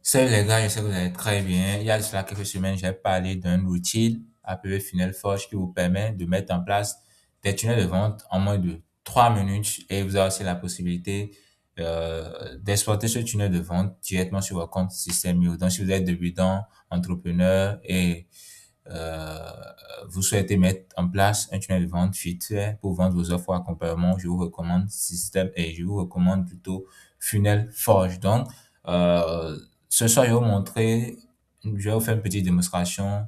Salut les gars, je sais que vous allez très bien. Il y a de cela quelques semaines, j'ai parlé d'un outil appelé Funnel Forge qui vous permet de mettre en place des tunnels de vente en moins de 3 minutes et vous avez aussi la possibilité d'exporter ce tunnel de vente directement sur votre compte Système.io. Donc, si vous êtes débutant, entrepreneur et euh, vous souhaitez mettre en place un tunnel de vente virtuel pour vendre vos offres ou accompagnement, je vous recommande Système et je vous recommande plutôt Funnel Forge. Donc, euh, ce soir, je vais vous faire une petite démonstration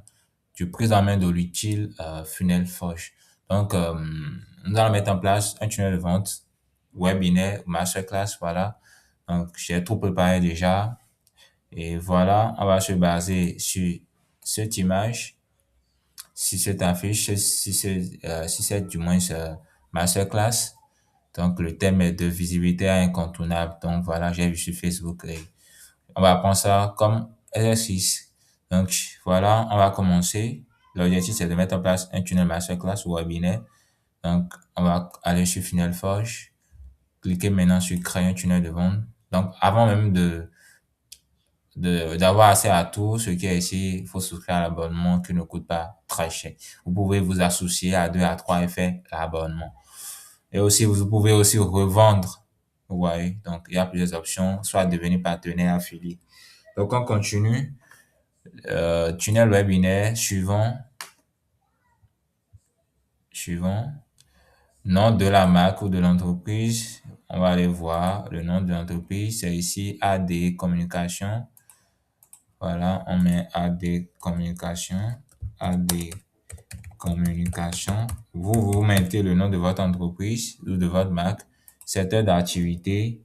du prise en main de l'utile Funnel Forge. Donc, nous allons mettre en place un tunnel de vente webinaire, masterclass, voilà. Donc, j'ai tout préparé déjà. Et voilà, on va se baser sur cette image, sur cette affiche, si c'est du moins masterclass. Donc, le thème est de visibilité incontournable. Donc, voilà, j'ai vu sur Facebook et on va prendre ça comme exercice. Donc, voilà, on va commencer. L'objectif, c'est de mettre en place un tunnel masterclass ou webinaire. Donc, on va aller sur Funnel Forge, cliquer maintenant sur créer un tunnel de vente. Donc, avant même d'avoir accès à tout ce qui est ici, il faut souscrire à l'abonnement qui ne coûte pas très cher. Vous pouvez vous associer à 2 à 3 et faire l'abonnement. Et aussi, vous pouvez aussi revendre. Vous voyez, donc il y a plusieurs options, soit devenir partenaire affilié. Donc, on continue. Tunnel webinaire suivant. Nom de la marque ou de l'entreprise. On va aller voir le nom de l'entreprise. C'est ici AD Communication. Voilà, on met AD Communication. AD Communication. Vous mettez le nom de votre entreprise ou de votre marque. Secteur d'activité.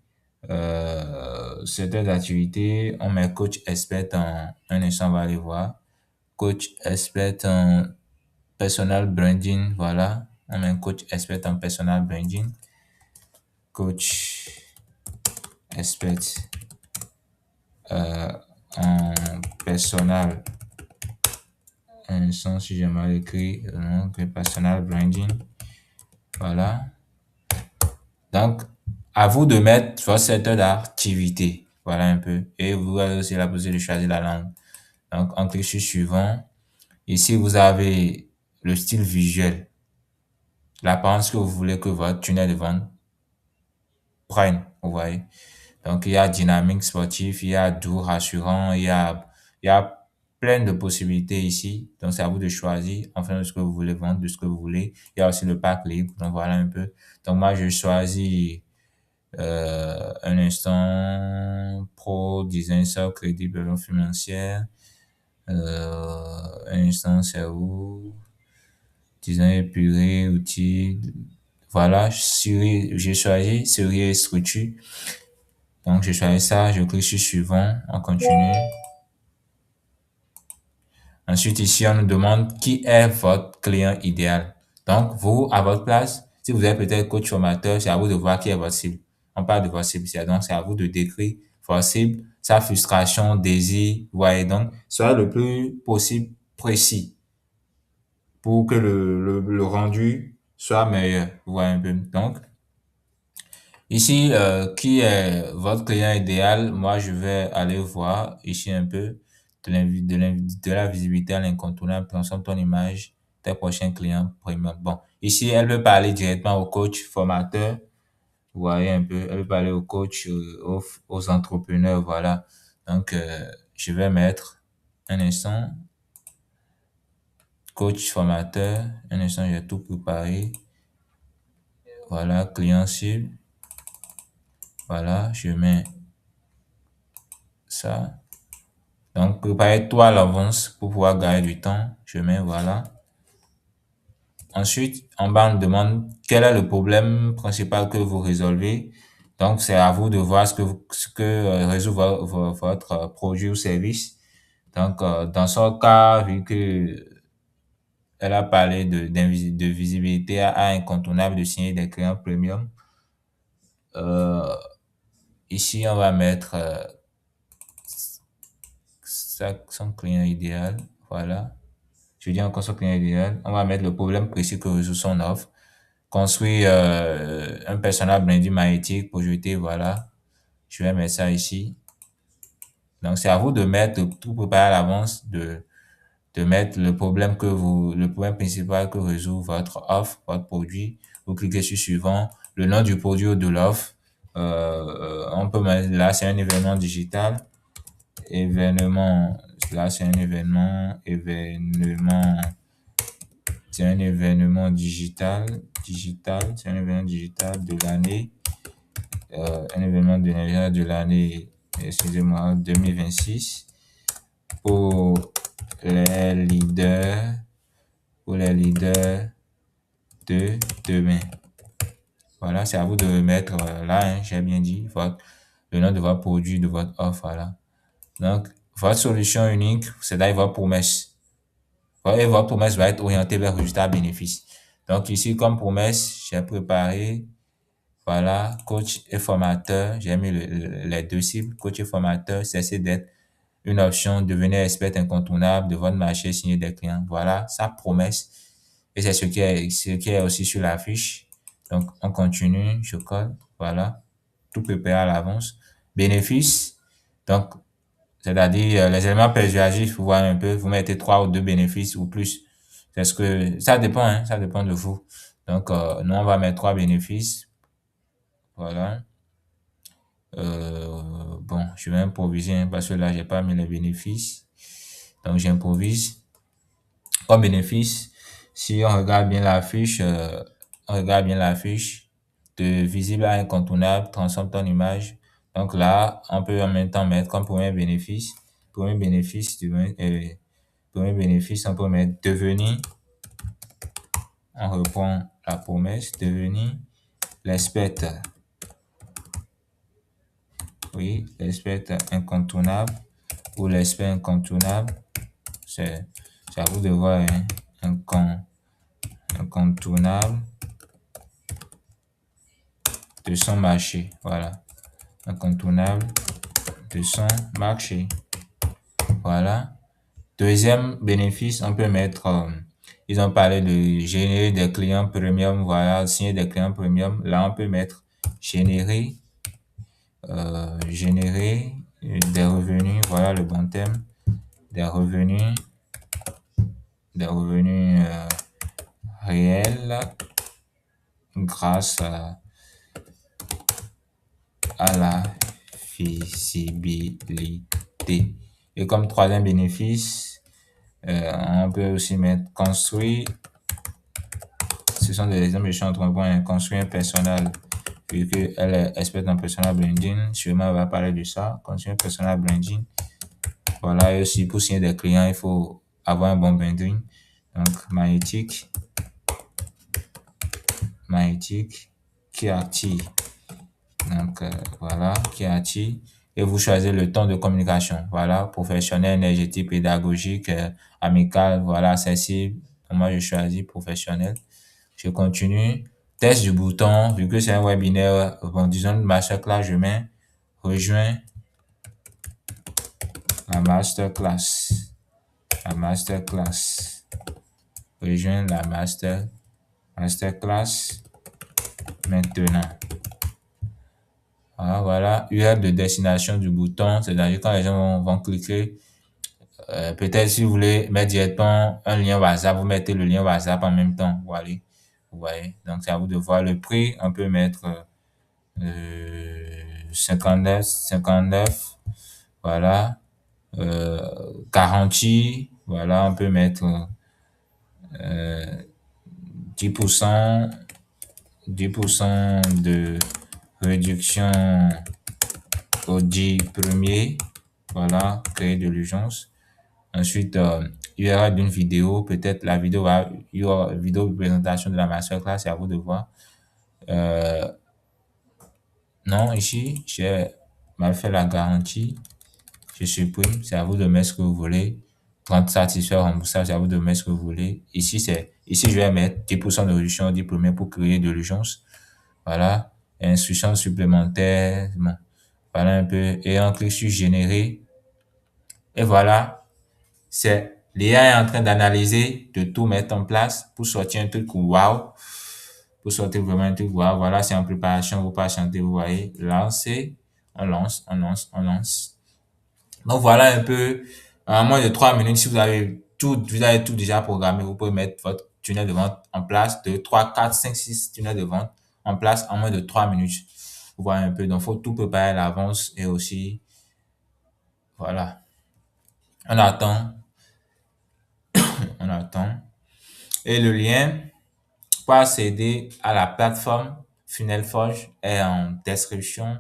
Secteur d'activité, on met coach expert en un instant, on va aller voir. Coach expert en personal branding, voilà. On met un coach expert en personal branding. Coach expert euh, en personal, un instant si j'ai mal écrit, personal branding, voilà. Donc, à vous de mettre votre secteur d'activité, voilà un peu. Et vous avez aussi la possibilité de choisir la langue. Donc, on clique sur suivant. Ici, vous avez le style visuel, l'apparence que vous voulez que votre tunnel de vente prenne, vous voyez. Donc, il y a dynamique sportif, il y a doux, rassurant, il y a plein de possibilités ici. Donc, c'est à vous de choisir en fonction de ce que vous voulez vendre, de ce que vous voulez. Il y a aussi le pack libre. Donc, voilà un peu. Donc, moi, je choisis, un instant pro, design, ça, crédit, paiement financière. Un instant, c'est où? Design épuré, outils. Voilà, j'ai choisi série et structure. Donc, je choisis ça, je clique sur suivant, on continue. Ensuite, ici, on nous demande qui est votre client idéal. Donc, vous, à votre place, si vous êtes peut-être coach formateur, c'est à vous de voir qui est votre cible. On parle de votre cible, donc c'est à vous de décrire votre cible, sa frustration, désir, vous voyez. Donc, soyez le plus possible précis pour que le rendu soit meilleur, vous voyez un peu. Donc, ici, qui est votre client idéal? Moi, je vais aller voir ici un peu de la visibilité à l'incontournable. Transforme ton image, tes prochains clients premium. Bon, ici, elle veut parler directement au coach formateur. Vous voyez un peu, elle veut parler au coach, aux entrepreneurs, voilà. Donc, je vais mettre un instant, coach formateur. Un instant, j'ai tout préparé. Voilà, client cible. Voilà, je mets ça. Donc, préparez-toi à l'avance pour pouvoir gagner du temps. Je mets voilà. Ensuite, en bas, on demande quel est le problème principal que vous résolvez. Donc, c'est à vous de voir ce que résout votre produit ou service. Donc, dans son cas, vu que elle a parlé de visibilité à incontournable de signer des clients premium, euh, ici, on va mettre son client idéal. Voilà. Je dis encore son client idéal. On va mettre le problème précis que résout son offre. Construire un personnage branding magnétique, projeté, voilà. Je vais mettre ça ici. Donc, c'est à vous de mettre tout préparer à l'avance, de mettre le problème principal que résout votre offre, votre produit. Vous cliquez sur suivant, le nom du produit ou de l'offre. On peut mettre, là, c'est un événement digital. Événement, là, c'est un c'est un événement c'est un événement digital de l'année, un événement de l'année, excusez-moi, 2026 pour les leaders, pour les leaders de demain. Voilà, c'est à vous de mettre là, hein, j'ai bien dit, le nom de votre produit, de votre offre, voilà. Donc, votre solution unique, c'est-à-dire votre promesse. Et votre promesse va être orientée vers résultat bénéfice. Donc, ici, comme promesse, j'ai préparé, voilà, coach et formateur. J'ai mis les deux cibles, coach et formateur, cessez d'être une option, devenez expert incontournable de votre marché, signer des clients. Voilà, sa promesse. Et c'est ce qui est aussi sur la fiche. Donc, on continue, je colle, voilà, tout préparé à l'avance. Bénéfice, donc, c'est-à-dire les éléments persuasifs, vous voyez un peu, vous mettez 3 ou 2 bénéfices ou plus. C'est ce que, ça dépend, hein, ça dépend de vous. Donc, nous, on va mettre 3 bénéfices. Voilà. Bon, je vais improviser hein, parce que là, j'ai pas mis les bénéfices. Donc, j'improvise. Comme bénéfice, si on regarde bien la fiche, de visible à incontournable, transforme ton image. Donc là, on peut en même temps mettre comme premier bénéfice, premier bénéfice, on peut mettre devenir. On reprend la promesse, devenir l'expert. Oui, l'expert incontournable ou l'expert incontournable. C'est à vous de voir, hein, incontournable de son marché. Voilà. Incontournable de son marché. Voilà. Deuxième bénéfice, on peut mettre, ils ont parlé de générer des clients premium, voilà, signer des clients premium. Là, on peut mettre générer, générer des revenus, voilà le bon thème, des revenus, réels grâce à la visibilité. Et comme troisième bénéfice, on peut aussi mettre construire. Ce sont des exemples que je suis en train de voir. Construire un personnel, vu qu'elle est experte en personal branding. Sûrement, elle va parler de ça. Construire un personal branding. Voilà, et aussi pour signer des clients, il faut avoir un bon branding. Donc, magnétique, qui attire. Donc, voilà, qui attire. Et vous choisissez le ton de communication. Voilà, professionnel, énergétique, pédagogique, amical, voilà, accessible. Moi, je choisis professionnel. Je continue. Test du bouton, vu que c'est un webinaire, bon, disons une masterclass, je mets rejoins la masterclass. Rejoins la masterclass maintenant. Ah, voilà, URL de destination du bouton, c'est-à-dire quand les gens vont cliquer, peut-être si vous voulez mettre directement un lien WhatsApp, vous mettez le lien WhatsApp en même temps. Voilà. Vous voyez. Donc, c'est à vous de voir le prix. On peut mettre 59. Voilà. Garantie. Voilà, on peut mettre 10%, 10% de réduction au 10 premiers. Voilà, créer de l'urgence. Ensuite, il y aura d'une vidéo, peut-être il y aura une vidéo de présentation de la masterclass, c'est à vous de voir. Non, ici, j'ai mal fait la garantie. Je supprime, c'est à vous de mettre ce que vous voulez. 30 satisfaits, remboursable, c'est à vous de mettre ce que vous voulez. Ici, je vais mettre 10% de réduction au 10 premiers pour créer de l'urgence. Voilà. Instructions supplémentaires. Bon. Voilà un peu. Et on clique sur générer. Et voilà. L'IA est en train d'analyser, de tout mettre en place pour sortir un truc wow. Pour sortir vraiment un truc wow. Voilà, c'est en préparation, vous patientez, vous voyez. Lancer. On lance. Donc voilà un peu, en moins de 3 minutes, si vous avez tout déjà programmé, vous pouvez mettre votre tunnel de vente en place, 2, 3, 4, 5, 6 tunnels de vente en place en moins de 3 minutes. Vous voyez un peu, donc faut tout préparer à l'avance et aussi, voilà. On attend, on attend. Et le lien pour accéder à la plateforme Funnel Forge est en description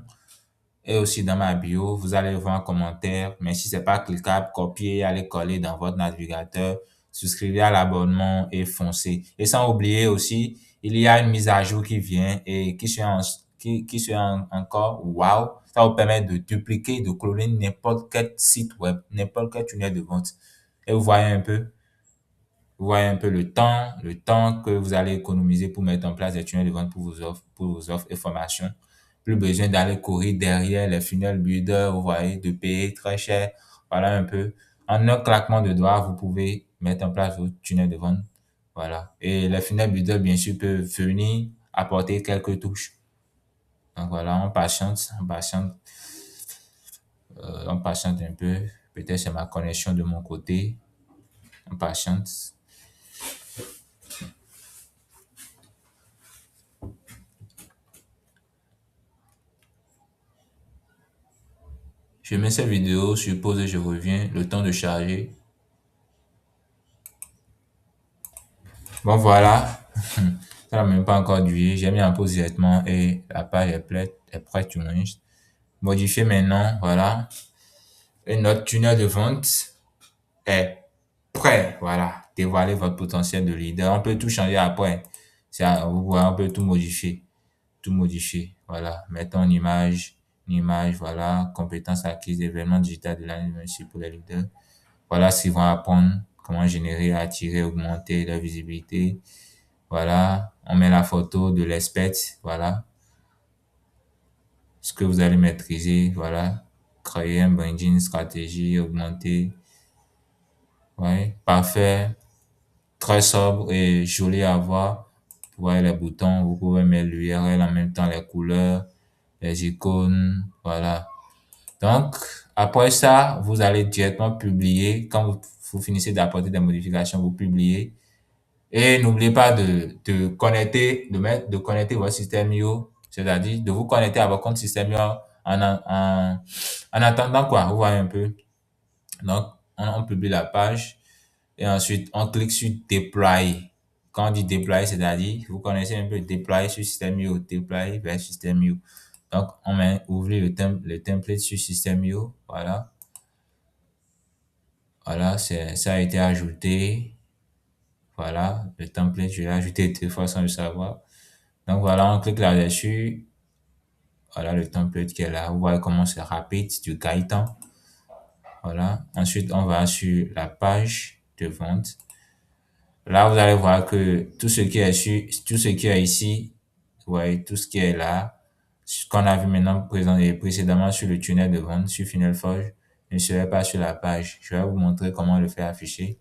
et aussi dans ma bio. Vous allez voir un commentaire, mais si c'est pas cliquable, copiez, allez coller dans votre navigateur, souscrivez à l'abonnement et foncez. Et sans oublier aussi, il y a une mise à jour qui vient et qui sera encore wow. Ça vous permet de dupliquer, de cloner n'importe quel site web, n'importe quel tunnel de vente. Et vous voyez un peu le temps que vous allez économiser pour mettre en place des tunnels de vente pour vos offres et formations. Plus besoin d'aller courir derrière les funnel builders, vous voyez, de payer très cher. Voilà un peu. En un claquement de doigts, vous pouvez mettre en place vos tunnels de vente. Voilà. Et les funnel builders, bien sûr, peuvent venir apporter quelques touches. Donc voilà, on patiente un peu. Peut-être c'est ma connexion de mon côté. On patiente. Je mets cette vidéo sur pause et je reviens. Le temps de charger. Bon, voilà. Ça n'a même pas encore duré. J'ai mis en pause directement et la page est prête, du moins. Modifier maintenant. Voilà. Et notre tunnel de vente est prêt. Voilà. Dévoiler votre potentiel de leader. On peut tout changer après. Vous voyez, on peut tout modifier. Tout modifier. Voilà. Mettons une image, voilà. Compétences acquises, événements digital de l'année pour les leaders. Voilà ce qu'ils vont apprendre, comment générer, attirer, augmenter leur visibilité. Voilà, on met la photo de l'expert, voilà, ce que vous allez maîtriser, voilà, créer un branding, stratégie, augmenter, ouais, parfait, très sobre et joli à voir. Vous voyez les boutons, vous pouvez mettre l'URL en même temps, les couleurs, les icônes, voilà. Donc, après ça, vous allez directement publier. Quand vous finissez d'apporter des modifications, vous publiez. Et n'oubliez pas de connecter, de connecter votre système IO, c'est-à-dire de vous connecter à votre compte système IO en attendant quoi, vous voyez un peu. Donc, on publie la page et ensuite on clique sur déployer. Quand on dit déployer, c'est-à-dire, vous connaissez un peu déployer sur système IO, déployer vers système IO. Donc, ouvrir le template sur système IO, voilà. Voilà, ça a été ajouté. Voilà, le template, je l'ai ajouté deux fois sans le savoir. Donc voilà, on clique là-dessus. Voilà le template qui est là. Vous voyez comment c'est rapide, du Gaëtan. Voilà. Ensuite, on va sur la page de vente. Là, vous allez voir que tout ce qui est ici, vous voyez, tout ce qui est là, ce qu'on a vu maintenant précédemment sur le tunnel de vente, sur Funnel Forge, ne serait pas sur la page. Je vais vous montrer comment le faire afficher.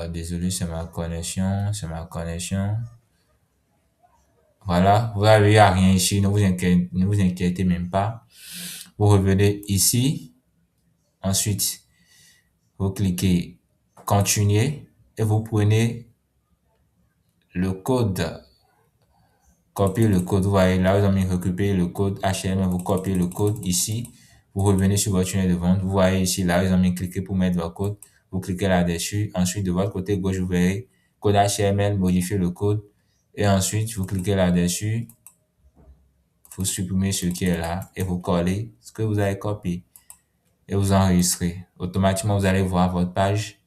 Désolé, c'est ma connexion. Voilà, vous voyez, il n'y a rien ici, ne vous inquiétez même pas. Vous revenez ici, ensuite, vous cliquez continuer et vous prenez le code, copiez le code. Vous voyez, là, vous avez récupéré le code HTML, vous copiez le code ici, vous revenez sur votre tunnel de vente. Vous voyez ici, là, vous avez cliqué pour mettre votre code. Vous cliquez là-dessus. Ensuite, de votre côté gauche, vous verrez code HTML, modifier le code. Et ensuite, vous cliquez là-dessus. Vous supprimez ce qui est là et vous collez ce que vous avez copié et vous enregistrez. Automatiquement, vous allez voir votre page.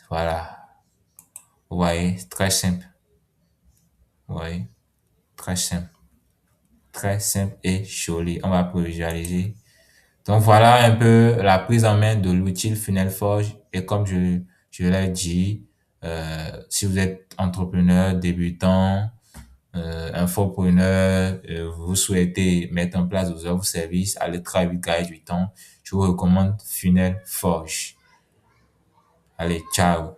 Voilà. Vous voyez, très simple. Vous voyez, très simple. Très simple et joli. On va visualiser. Donc voilà un peu la prise en main de l'outil Funnel Forge. Et comme je l'ai dit, si vous êtes entrepreneur, débutant, infopreneur, vous souhaitez mettre en place vos offres services, allez très vite, gagner du temps. Je vous recommande Funnel Forge. Allez, ciao.